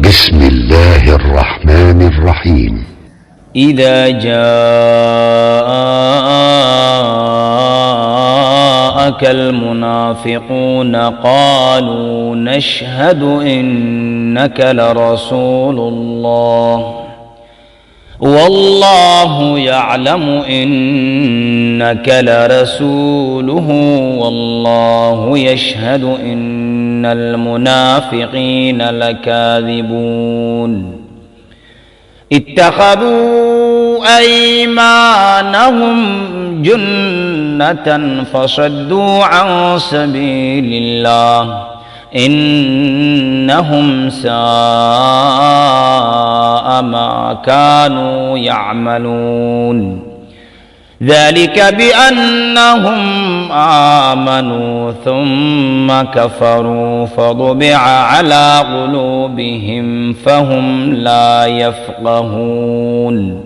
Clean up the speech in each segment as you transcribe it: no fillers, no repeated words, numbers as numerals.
بسم الله الرحمن الرحيم. إذا جاءك المنافقون قالوا نشهد إنك لرسول الله والله يعلم إنك لرسوله والله يشهد إن المنافقين لكاذبون اتخذوا أيمانهم جنة فصدوا عن سبيل الله إنهم ساء ما كانوا يعملون ذلك بأنهم آمنوا ثم كفروا فطبع على قلوبهم فهم لا يفقهون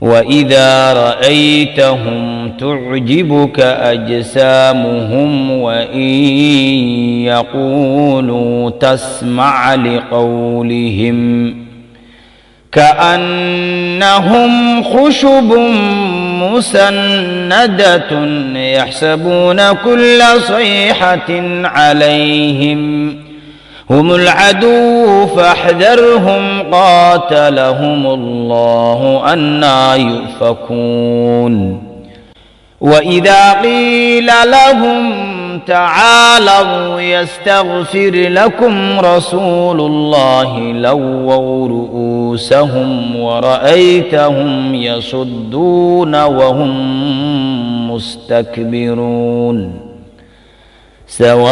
وإذا رأيتهم تعجبك أجسامهم وإن يقولوا تسمع لقولهم كأنهم خشب مسندة يحسبون كل صيحة عليهم هم العدو فاحذرهم قاتلهم الله أنى يؤفكون وإذا قيل لهم تعالوا يستغفر لكم رسول الله لووا رؤوسهم ورأيتهم يصدون وهم مستكبرون سواء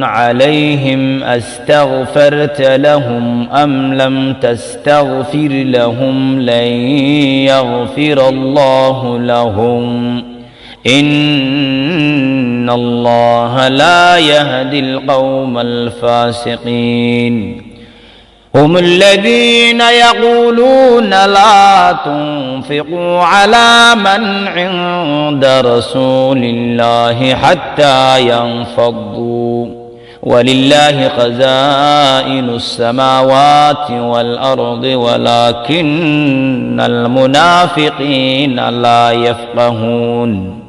عليهم أستغفرت لهم أم لم تستغفر لهم لن يغفر الله لهم إن الله لا يهدي القوم الفاسقين هم الذين يقولون لا تنفقوا على من عند رسول الله حتى ينفضوا ولله خزائن السماوات والأرض ولكن المنافقين لا يفقهون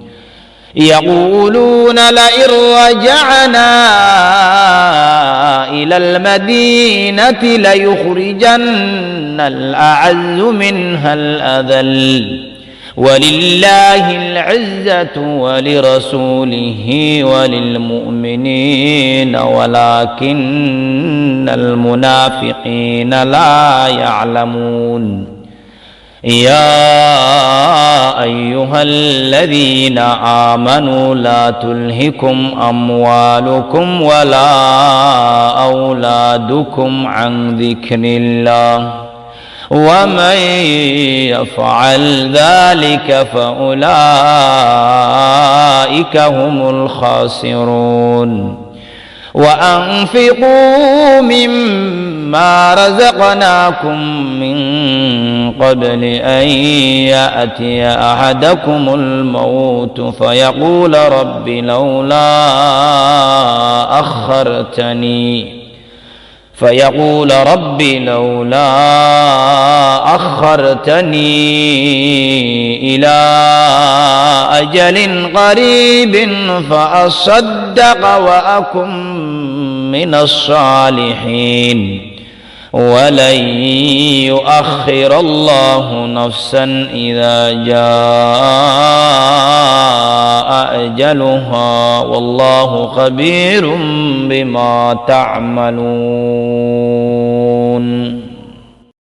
يقولون لئن رجعنا إلى المدينة ليخرجن الأعز منها الأذل ولله العزة ولرسوله وللمؤمنين ولكن المنافقين لا يعلمون يا أيها الذين آمنوا لا تلهكم أموالكم ولا أولادكم عن ذكر الله ومن يفعل ذلك فأولئك هم الخاسرون وأنفقوا مما رزقناكم من قبل أن يأتي أحدكم الموت فيقول رب لولا أخرتني إلى أجل قريب فأصدق وأكن من الصالحين ولن يؤخر الله نفسا إذا جاء أجلها والله خبير بما تعملون.